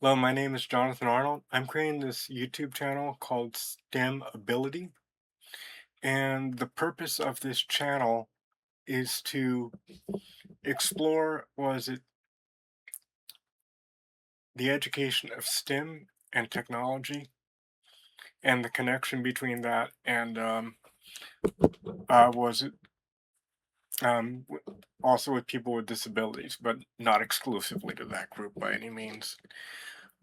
Hello, my name is Jonathan Arnold. I'm creating this YouTube channel called STEM Ability, and the purpose of this channel is to explore the education of STEM and technology and the connection between that and was it also with people with disabilities, but not exclusively to that group by any means.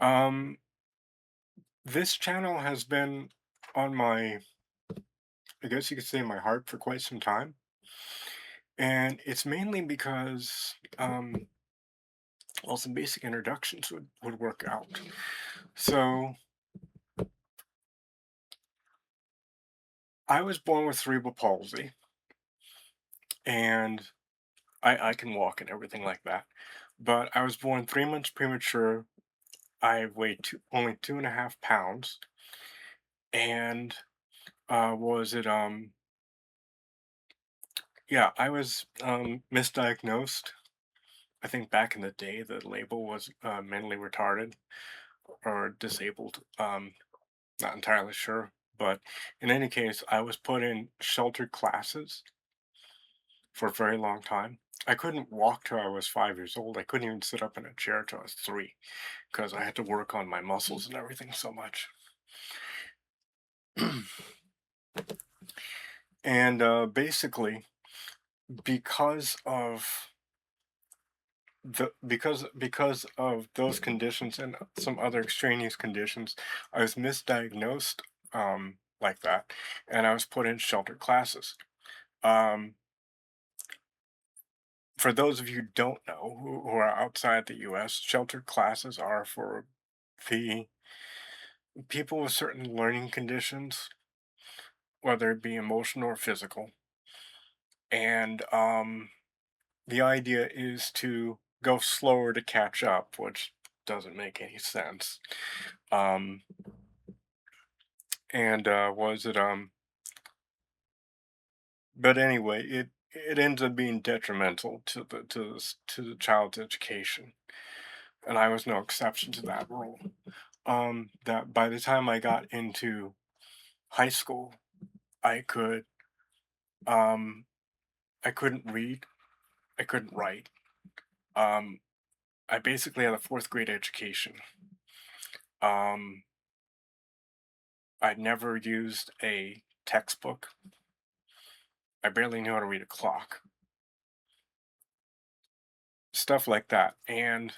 Um, this channel has been on I guess you could say, my heart for quite some time. And it's mainly because, well, some basic introductions would work out. So I was born with cerebral palsy, and I can walk and everything like that. But I was born 3 months premature. I weighed only 2.5 pounds, and was it yeah, I was misdiagnosed. I think back in the day, the label was mentally retarded or disabled. Not entirely sure, but in any case, I was put in sheltered classes for a very long time. I couldn't walk till I was 5 years old. I couldn't even sit up in a chair till I was three because I had to work on my muscles and everything so much. And basically, because of because of those conditions and some other extraneous conditions, I was misdiagnosed like that, and I was put in sheltered classes. Um, for those of you who don't know who are outside the US, sheltered classes are for the people with certain learning conditions, whether it be emotional or physical. And the idea is to go slower to catch up, which doesn't make any sense. Um, and was it But anyway, it ends up being detrimental to the child's education, and I was no exception to that rule. That by the time I got into high school, I could um I couldn't read, I couldn't write. Um, I basically had a fourth grade education. Um, I'd never used a textbook. I barely knew how to read a clock, stuff like that. And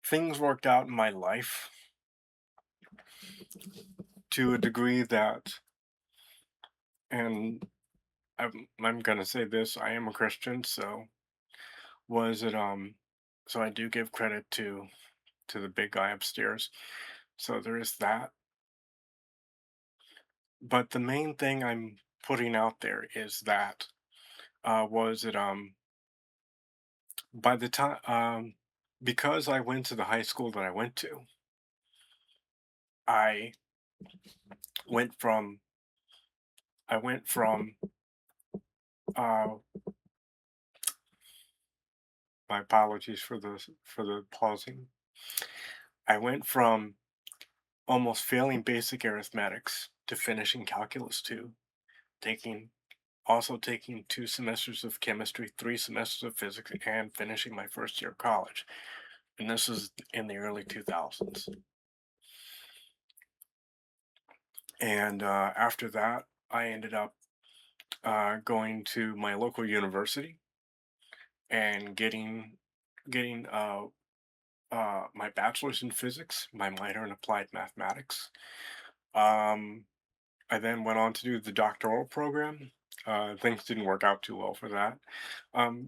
things worked out in my life to a degree that, and I'm gonna say this, I am a Christian, so was it so I do give credit to the big guy upstairs. So there is that. But the main thing I'm putting out there is that was it by the time because I went to the high school that I went to, I went from I went from uh my apologies for the pausing. I went from almost failing basic arithmetics to finishing calculus 2, taking taking 2 semesters of chemistry, 3 semesters of physics, and finishing my first year of college. And this is in the early 2000s. And after that, I ended up going to my local university and getting my bachelor's in physics, my minor in applied mathematics. Um, I then went on to do the doctoral program. Things didn't work out too well for that,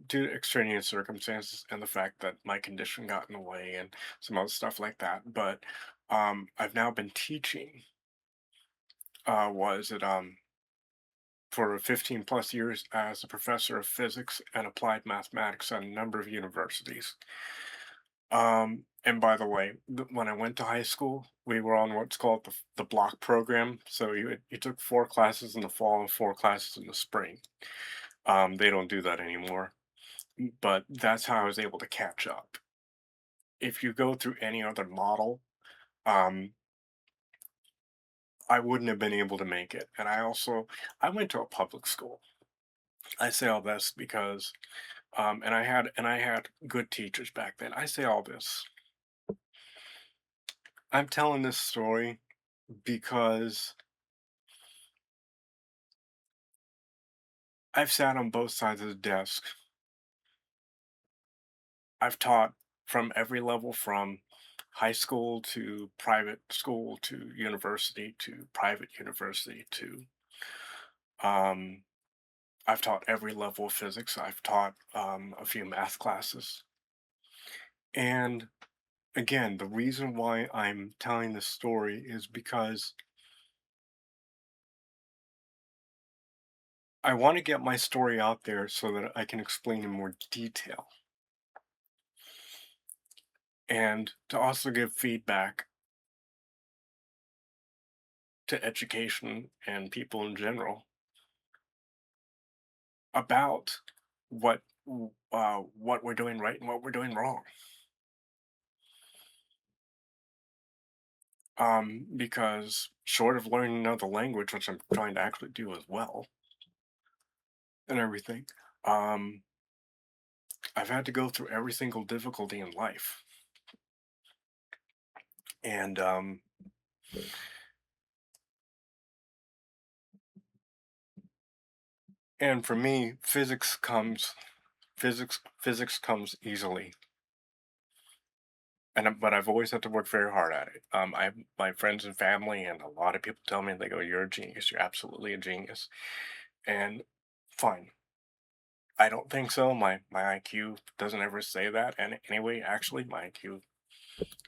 due to extraneous circumstances and the fact that my condition got in the way and some other stuff like that. But I've now been teaching. Was it For 15 plus years as a professor of physics and applied mathematics at a number of universities. And by the way, when I went to high school, we were on what's called the block program. So you took 4 classes in the fall and 4 classes in the spring. They don't do that anymore, but that's how I was able to catch up. if you go through any other model, um, I wouldn't have been able to make it. And I went to a public school. I say all this because, and I had good teachers back then. I say all this. I'm telling this story because I've sat on both sides of the desk. I've taught from every level, from high school to private school to university to private university to, um, I've taught every level of physics. I've taught a few math classes. And again, the reason why I'm telling this story is because I want to get my story out there so that I can explain in more detail and to also give feedback to education and people in general about what we're doing right and what we're doing wrong. Because short of learning another language, which I'm trying to actually do as well, and everything, um, I've had to go through every single difficulty in life, and for me, physics comes easily, but I've always had to work very hard at it. My friends and family and a lot of people tell me, they go, "You're a genius. You're absolutely a genius." And fine, I don't think so. My IQ doesn't ever say that. And anyway, actually, my IQ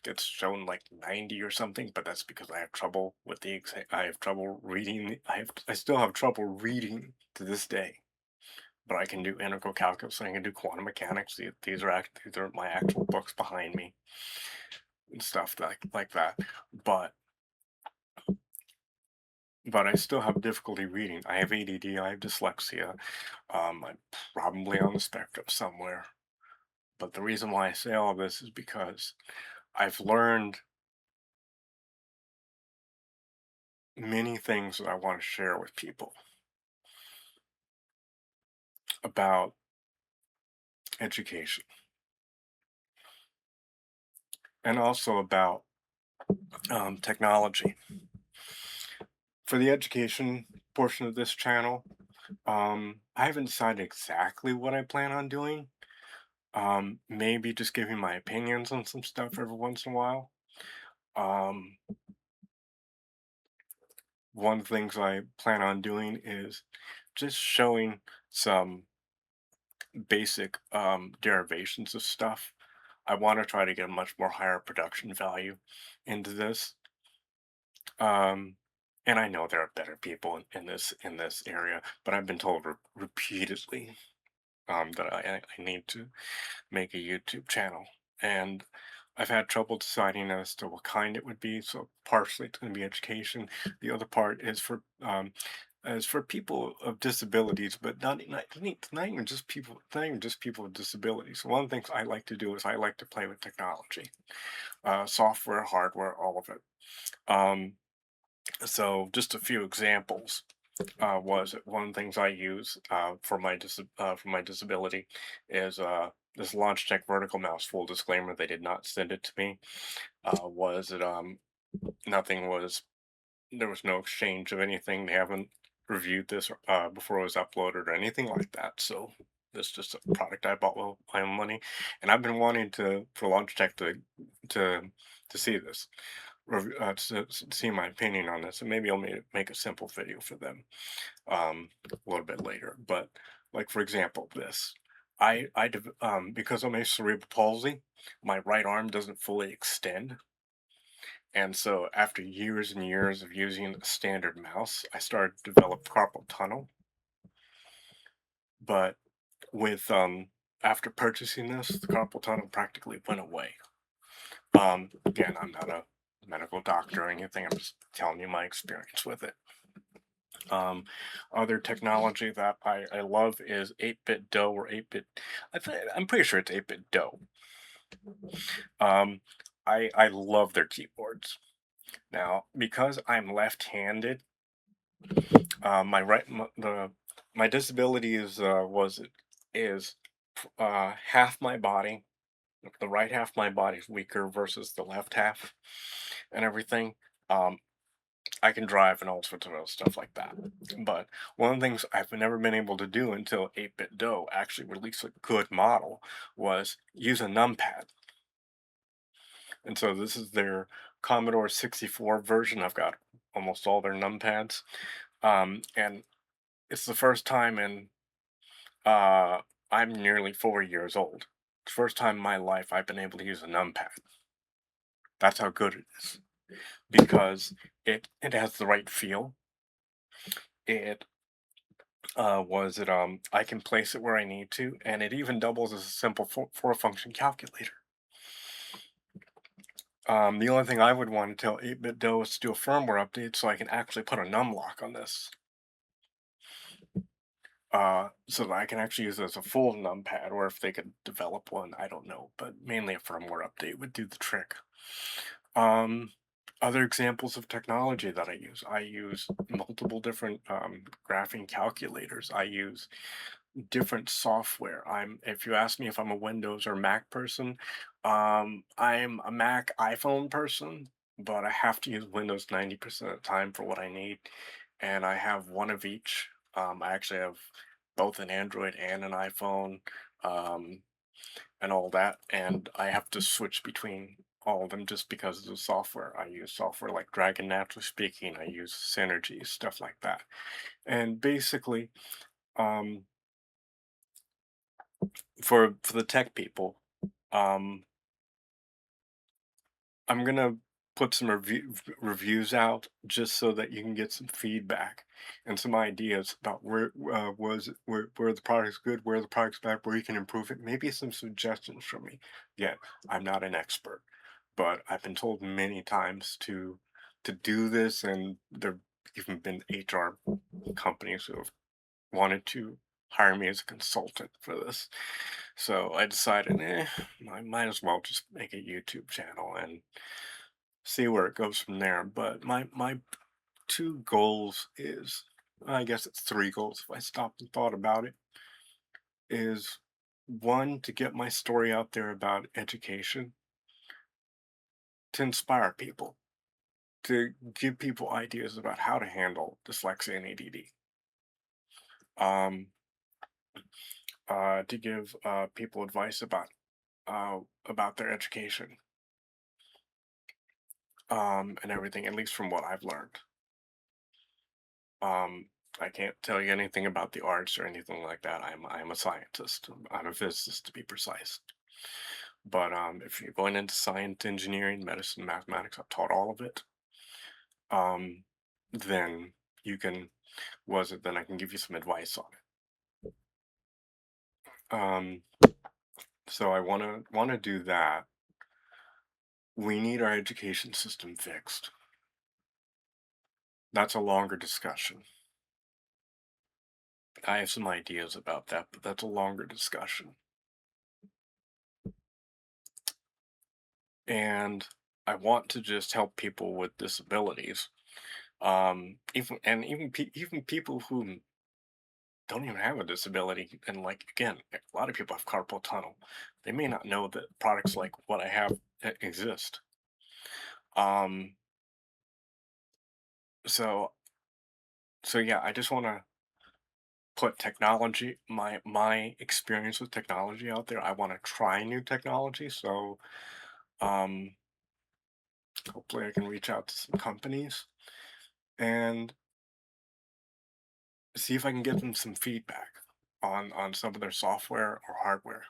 gets shown like 90 or something, but that's because I have trouble with the exam. I have trouble reading. I still have trouble reading to this day. But I can do integral calculus and I can do quantum mechanics. These are my actual books behind me and stuff like that. But I still have difficulty reading. I have ADD. I have dyslexia. I'm probably on the spectrum somewhere. But the reason why I say all this is because I've learned many things that I want to share with people about education and also about technology. For the education portion of this channel, I haven't decided exactly what I plan on doing. Maybe just giving my opinions on some stuff every once in a while. Um, one of the things I plan on doing is just showing some basic derivations of stuff. I want to try to get a much more higher production value into this. Um, and I know there are better people in this area, but I've been told repeatedly that I need to make a YouTube channel, and I've had trouble deciding as to what kind it would be. So partially it's going to be education. The other part is for people of disabilities, but not even just people, not even just people with disabilities. One of the things I like to do is I like to play with technology, software, hardware, all of it. Um, so just a few examples. Was one of the things I use for my disability is this Logitech vertical mouse. Full disclaimer: they did not send it to me. Was it nothing was There was no exchange of anything. They haven't reviewed this before it was uploaded or anything like that. So this is just a product I bought with my own money, and I've been wanting for Logitech to see this, to see my opinion on this, and maybe I'll make a simple video for them a little bit later. But like for example, this because of my cerebral palsy, my right arm doesn't fully extend, and so after years and years of using a standard mouse, I started to develop carpal tunnel. But with after purchasing this, the carpal tunnel practically went away. Again, I'm not a medical doctor or anything. I'm just telling you my experience with it. Other technology that I love is 8-bit dough or 8-bit. I'm pretty sure it's 8-bit dough. Um, I love their keyboards. Now, because I'm left-handed, my right my disability is half my body. The right half of my body is weaker versus the left half, and everything. Um, I can drive and all sorts of other stuff like that. But one of the things I've never been able to do until 8-Bit Do actually released a good model was use a numpad. And so this is their Commodore 64 version. I've got almost all their numpads. And it's the first time in, uh, I'm nearly 4 years old. It's the first time in my life I've been able to use a numpad. That's how good it is because it has the right feel. It I can place it where I need to, and it even doubles as a simple four function calculator. The only thing I would want to tell 8-Bit Do is to do a firmware update so I can actually put a num lock on this. So that I can actually use it as a full numpad, or if they could develop one, I don't know, but mainly a firmware update would do the trick. Um, Other examples of technology that I use multiple different graphing calculators. I use different software. If you ask me if I'm a Windows or Mac person, I'm a Mac iPhone person, but I have to use Windows 90% of the time for what I need, and I have one of each. I actually have both an Android and an iPhone, um, and all that, and I have to switch between all of them just because of the software. I use software like Dragon Naturally Speaking. I use Synergy, stuff like that, and basically. Um, for the tech people, um, I'm gonna put some reviews out just so that you can get some feedback and some ideas about where the product's good, where the product's bad, where you can improve it. Maybe some suggestions from me. Again, I'm not an expert, but I've been told many times to do this, and there've even been HR companies who have wanted to hire me as a consultant for this. So I decided, I might as well just make a YouTube channel and see where it goes from there. But my two goals is, I guess it's three goals if I stopped and thought about it, is one, to get my story out there about education, to inspire people, to give people ideas about how to handle dyslexia and ADD. Um, to give people advice about their education, and everything, at least from what I've learned. Um, I can't tell you anything about the arts or anything like that. I'm a scientist. I'm a physicist to be precise. But if you're going into science, engineering, medicine, mathematics, I've taught all of it. Um, then you can then I can give you some advice on it. So I wanna do that. We need our education system fixed. That's a longer discussion. I have some ideas about that, but that's a longer discussion. And I want to just help people with disabilities. Even people who don't even have a disability, and like again, a lot of people have carpal tunnel. They may not know that products like what I have exist. Um, so so yeah, I just want to put my experience with technology out there. I want to try new technology. So um, hopefully, I can reach out to some companies and see if I can give them some feedback on some of their software or hardware,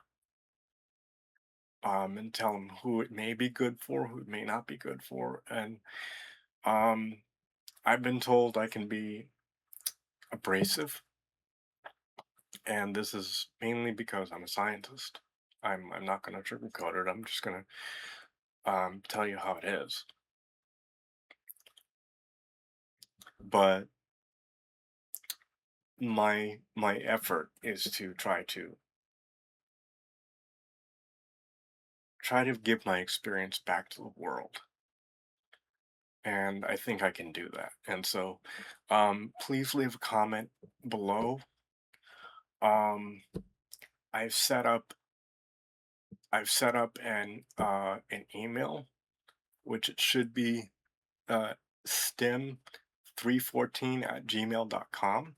and tell them who it may be good for, who it may not be good for. And um, I've been told I can be abrasive, and this is mainly because I'm a scientist. I'm not going to sugarcoat it. I'm just going to tell you how it is. But my effort is to try to give my experience back to the world, and I think I can do that. And so, please leave a comment below. Um, I've set up an email, which it should be uh, stem314 at gmail.com,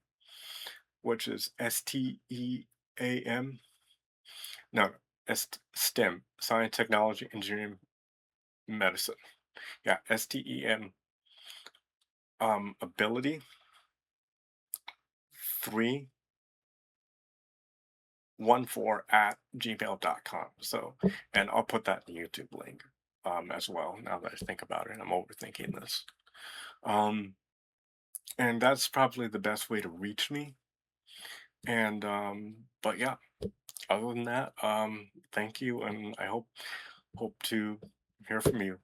which is STEAM, no, STEM, science, technology, engineering, medicine. Yeah, STEM, ability 314 at gmail.com. So, and I'll put that in the YouTube link as well. Now that I think about it, I'm overthinking this. Um, and that's probably the best way to reach me. And but yeah, other than that, thank you, and I hope to hear from you